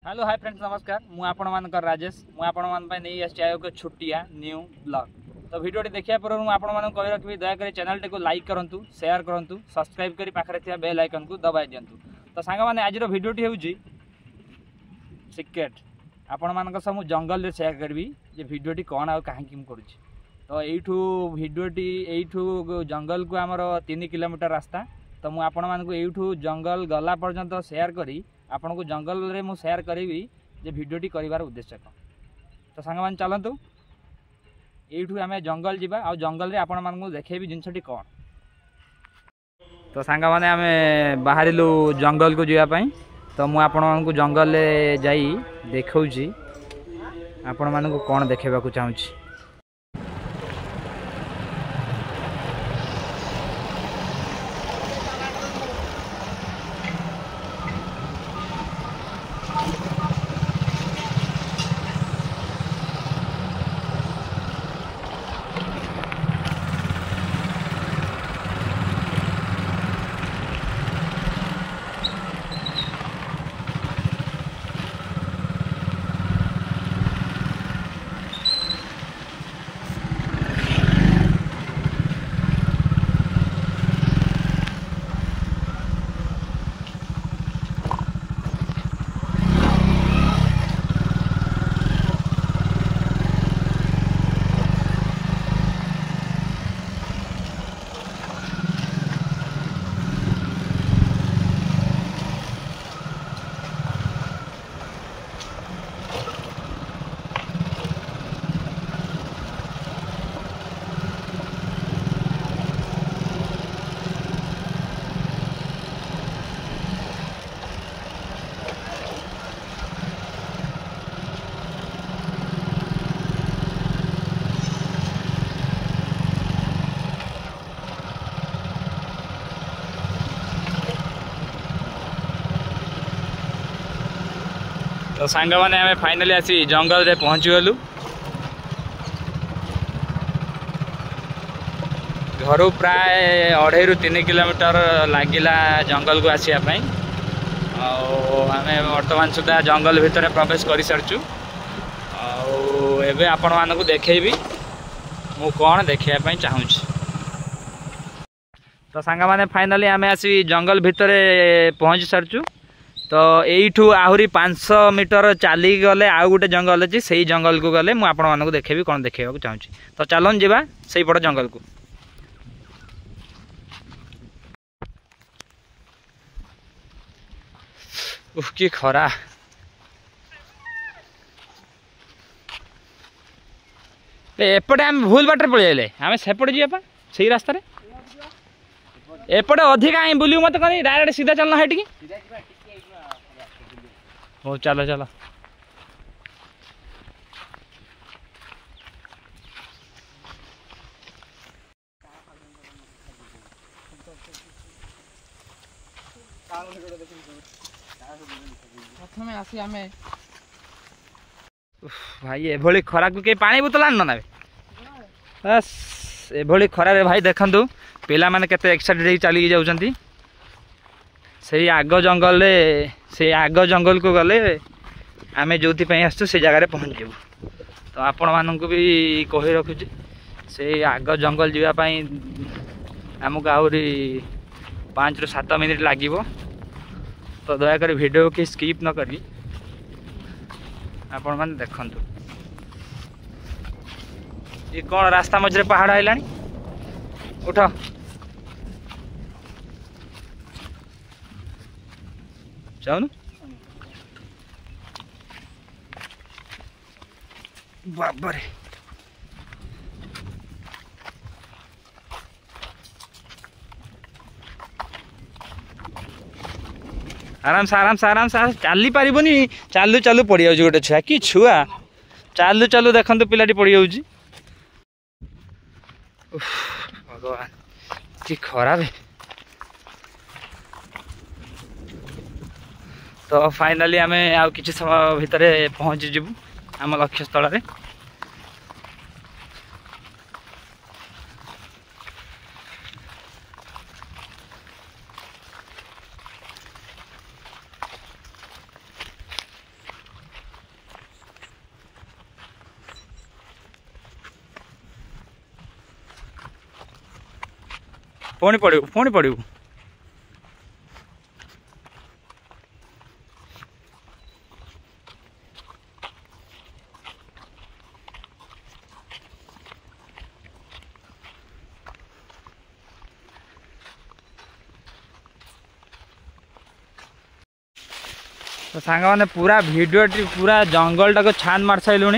Hello hi friends नमस्कार मुझे आपण मानकर राजेश मुझे आपण मान नहीं आसि छुट्टिया न्यू ब्लॉग तो वीडियो देखा पर मुझे आपण मान कही रखी दयाकोरी चैनल टी को लाइक करूँ शेयर करूँ सब्सक्राइब कर पाखे बेल आइकन को दबाई दिंतु। तो सांग मैंने आज भिडटी हूँ सिक्रेट आपण मान सब जंगल शेयर करी जे भिडटी कौन आ कहीं करुँच। तो यू भिडटी यू जंगल को आमर 3 किलोमीटर रास्ता तो मुझे आपण मानक यूँ जंगल गला पर्यंत शेयर करी आपन को जंगल रे मु शेयर करी जे भिडटी करिवार उद्देश्य कौन। तो सांग मान चलतु यू आम जंगल जीवा आ जंगल रे आपण मान देखेबी जिनसटी कौन। तो सांग माने आम बाहरिलु जंगल को जीवाई तो मु आपण मान जंगल रे जाई देखौची आपण मान को कौन देखेबा को चाहूची। तो सांग मैंने आम फाइनाली आसी जंगल रे पहुँची गलु। घर प्राय 2.5 ରୁ 3 किलोमीटर लगिला जंगल को आसवाई आम बर्तमान सुधा जंगल भितर प्रवेश कर सारचु। एबे आपण मानक देखेबी मु कौन देखापी चाहूँ। तो सांग मैंने फाइनाली आम आसी जंगल भितर पहुँची सारचु। तो यू आहरी 500 मीटर चली गले आउ गोटे जंगल अच्छी से जंगल को गले मुझे आपण मानक देखेबी कौन देखा चाहूँ। तो चलन जीवा से पट जंगल को। कि खरा एपटे आम भूल बाटर पलि आइले आम सेपटे जीवा से रास्ता एपटे अधिका बुलू मत कहीं डायरेक्ट सीधा चलना है टी। हो चलो चलो प्रथम आसी आम भाई एभली खरा को कहीं पानी बोतल आन ना बस एभली खरारे भाई देखंतु पिला माने केते एक्साइटेड चली जाउछंती से आग जंगल से आग जंगल को गले आम जो आसु से जगह पहुँच जाऊ। तो आपण मानक भी कही रखुची से आग जंगल जीवाई आमको आहरी 5 ରୁ 7 मिनिट लगे। तो दयाकोरी वीडियो की स्किप न करी आपण मैंने देखंतु ये कौन रास्ता मझे पहाड़ आइलानी उठ जाऊनु बाबरे आराम से चली पारबनी चालू चालू पड़ जाऊँ गोटे छुआ कि छुआ चालू चालू देखते पिलाटी पड़ जाऊँ भगवान कि खराब है। तो फाइनाली आम आ कि समय भितर पहुँची जीवु आम लक्ष्य स्थल रे। पुणी पड़ू तो सांग मैंने पूरा वीडियो पूरा जंगल टाक छान मार सारूँ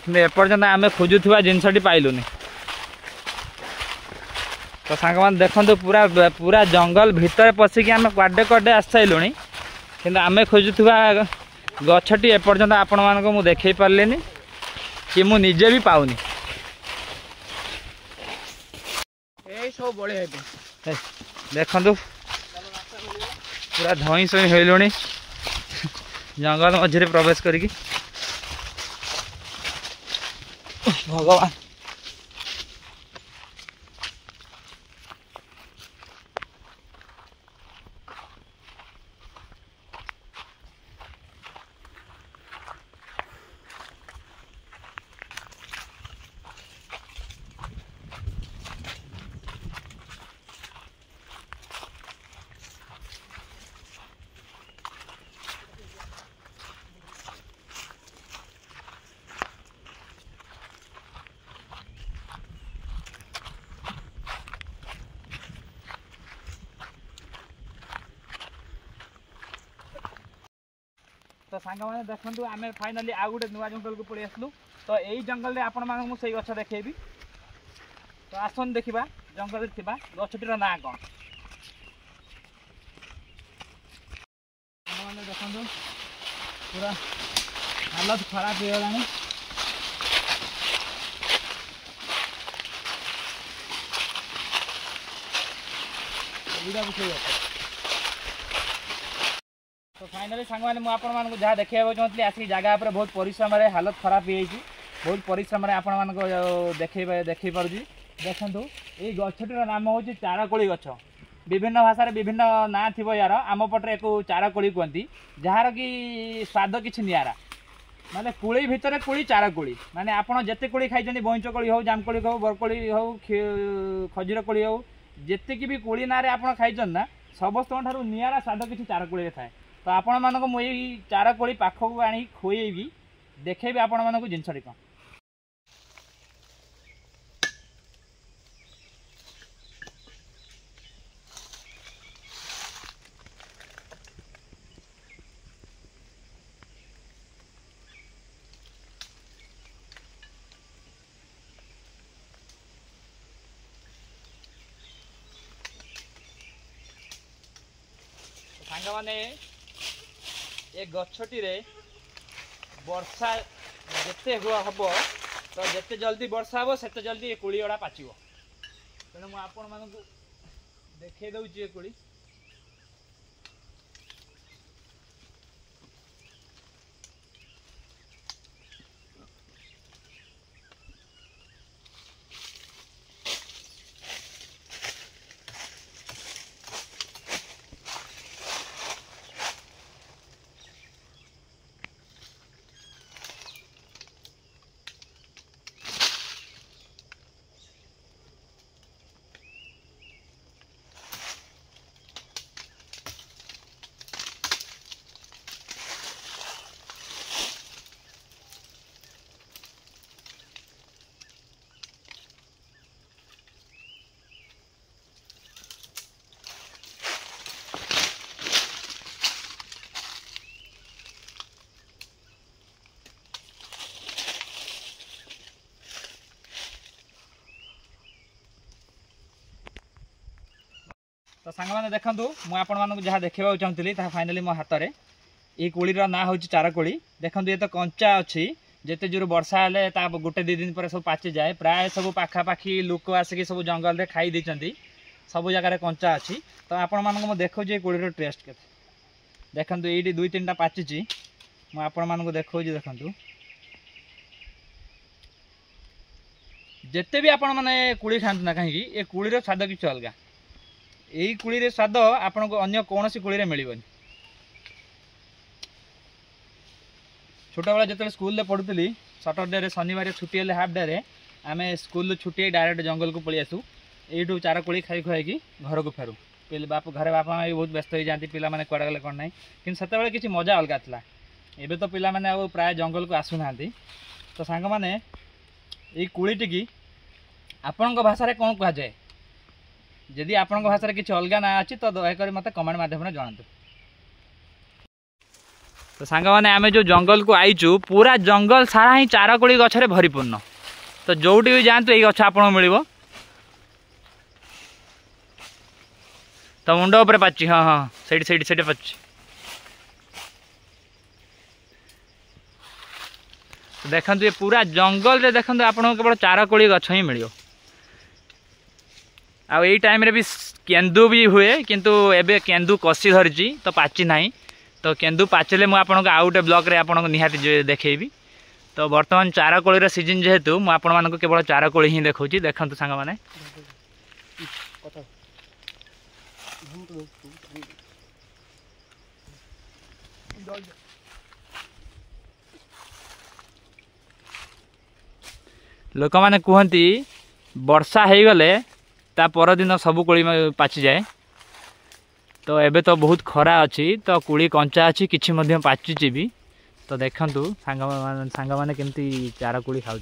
कि एपर्तंत आम खोजुवा जिनसटी पाइलुनि। तो सांग मैंने देखो पूरा पूरा जंगल भितर पशिकी आम कड़े कड़े आस सारूँ कि आम खोजुवा गछटी एपर्तंत आपण मानक मु देखई पार्लिनी कि मु निजे भी पाऊनी। देखु पूरा धई सई होलुणी जंगल मझे प्रवेश करिकी भगवान तो सांग मैंने देखो आम फाइनाली आउ गोटे नुआ जंगल को पलि आसलु। तो यही जंगल में आपण मानक मुझे गछ देखेबी। तो आसन देखा जंगल गछटीर ना कौन मैंने देखो पूरा हालत खराब हो गलानी। तो फाइनाली सांग मैंने मुझे जहाँ देखा चाहती आसिक जगह पर बहुत परिश्रम हालत खराब हो बहुत परिश्रम देखई पार्जी। देखो ये गछटीर नाम हूँ चारकोली गछ। विभिन्न भाषा विभिन्न ना थी यार आम पटे एक चारकोली कहती जार कि स्वाद किसी निरा माने कोली भितर कोली चारकोली माने आपड़ जिते कोली खाई बईच कोली हो जामकोली हो बरकोली हो खजूर कोली हो जितकी भी कोली ना आप खाई ना समस्त निरा स्वाद किसी चारकोली थाए। तो आपण मानक मुझे चारकोली पाखक आनी खोएबी देखेबी आपण मानक जिनसटी कौन। सांग माने ये गछटी रे वर्षा जिते हम तो जिते जल्दी वर्षा हम से जल्दी ये कोली गुड़ा पाचिब। तेणु मुझे आपण मानक देखे दूसरी ये कोली तो सांग मैंने देखूँ मुझे आपण मानक जहाँ देखा चाहूँगी फाइनाली मो हाथ में ये कोलीर ना हूँ चारकोली। देखो ये तो कंचा अच्छी जिते जोर वर्षा हेले गोटे दी दिन पर सब पाचि जाए प्राय सब पाखापाखी लोक आसिक सब जंगल में खाई देती सब जगार कंचा अच्छी। तो आपण मानक मुझे देखो ये कोलीर टेस्ट के देखो ये दुई तीन टा पाचिची मुझे आपण मानक देखो देखु जिते भी आपण मैंने कोली खाते ना कहीं ये कोलीर स्वाद किसी अलग यही कोली स्वाद आपन को अन्य कौन सी कोली मिलबनी। छोट बेला जो स्कूल पढ़ुली सटरडे शनिवार छुट्टी हेल्ले हाफ डे आम स्कूल छुट्टी डायरेक्ट जंगल को पलि आसू। यू चार कोड़ी खाई खुआई घर को फेरू बाप घरे बापा भी बहुत व्यस्त हो जाती पिला माने कुआडे गले कौन ना कि से किसी मजा अलग था एबे तो पिला माने प्राय जंगल को आसुना तो सांग मैंने ये कोड़ीटी की आपण भाषा कौन कह जाए जदि आपण भाषा किसी अलग ना अच्छी तो दयाकोरी मत कमेंट मध्यम जनातु। तो सांग मैंने आम जो जंगल को आईचु पूरा जंगल सारा ही चार कोड़ी गछरे भरीपूर्ण तो जोटी भी जातु ये गछ आपको मिल तो मुंड उपर पाची हाँ हाँ से पाची तो देखो ये पूरा जंगल रे देखो आपको केवल चार कोड़ी गछ ही मिल आई टाइम रे भी केंदु भी हुए किंतु एबे केंदु कसी धरी तो पाची ना तो केंदु पाचिले मुझे आपको आउ गोटे ब्लॉक रे आपको निहाती देखी तो बर्तमान चार कोड़ी सीजन जेहेतु मुझे केवल चार कोड़ी ही देखा देखते सांग मैंने लोक मैंने कहती वर्षा हो गले ता परदिन सब कोड़ी पाची जाए तो एबे तो बहुत खरा अच्छी तो कोड़ी कंचा अच्छी किसी पाचुची भी तो देखंतु सांग माने केमती चारा कोड़ी खाऊ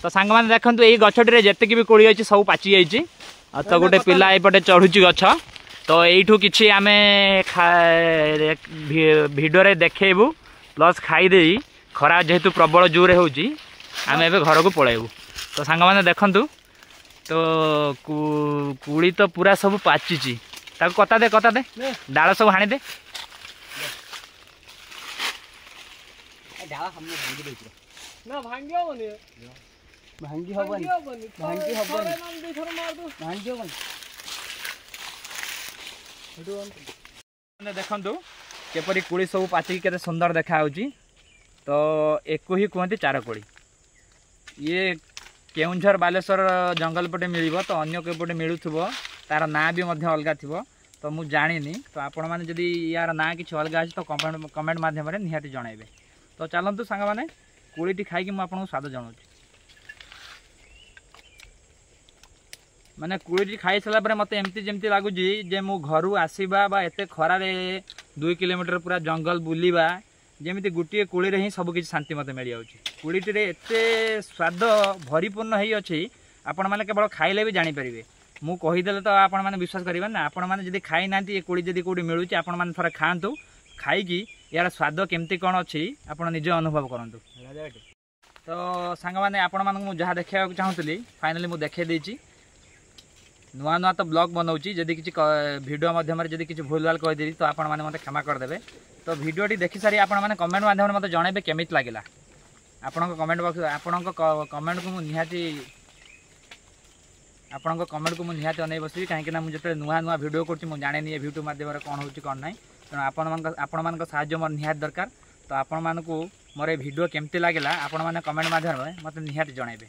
तो सांग माने देखंतु एई गछटी जेतिक भी कोड़ी अच्छी सब पाची जाइए तो गोटे पिला एपटे चढ़ुची गछ तो यू किसी आम भिडियो देखेबू प्लस खाईदे खरा जेहेतु प्रबल जोरे होची आम एबे घर को पलैबू तो सांग माने देखंतु तो कुड़ी तो पूरा सब पाची कता दे डाल सब हाणी दे ना भांगी हबनी भांगी हबनी भांगी हबनी देखंतु केपरी कुड़ी सब पाचिक केते सुंदर देखा तो एको ही कहते चार कोड़ी ये केउंझर बालेश्वर जंगल पटे मिल तो अन्य केपटे मिलूथबो तार ना भी अलग थी तो मुझे जानी तो आपण मैंने जदि यार ना कि अलग अच्छे तो कमेंट मध्यम निहाती जनइबे तो चलतु सांग मैंने कोड़ीटी खाई मुझे स्वाद जनाऊँ माने कोड़ीटी खाई सारा पर मत एमती जमती लगुच जे मु घर आसवा एत खरार 2 किलोमीटर पूरा जंगल बुलवा जमी गोटे कोड़ी ही सबकि शांति मत मिल जाऊँगी कोड़ीटी एत स्वाद भरीपूर्ण हो अच्छी आपण मैंने केवल खाइले भी जानीपर मु कहीदे तो आपण मैंने विश्वास करेंगे ना आपण मैंने जब खाई ना ये कोड़ी जब कौटी मिलूँ आपण मैंने थोड़ा खातु खाई यार स्वाद केमती कौन अच्छी आप निजे अनुभव करूँ तो सांग मैंने आपण मानक जहाँ देखा चाहूँगी फाइनाली मुझे देखे देती नुआ नुआ तो ब्लॉग बनाऊँगी जदि किसी वीडियो मध्यम जब किसी भूल भाल कहीदेवी तो आपण मैंने मत क्षमा करदे तो भिडियोटी देखी सारी आपण मैंने कमेंट मध्यम मत जनइबे केमिति लगिला आपण कमेंट बॉक्स आपण कमेंट को निहाती आपण कमेंट को निहाती अनै बसबी कहीं मुझे नुआ नुआ वीडियो कर जाने यूट्यूब माध्यम कौन हो कौन ना तेणु आपण मान साहाय्य मोर निहाती दरकार तो आपण मानक मोर वीडियो केमती लगिला आपण मैंने कमेंट मध्यम मत निहाती जनइबे।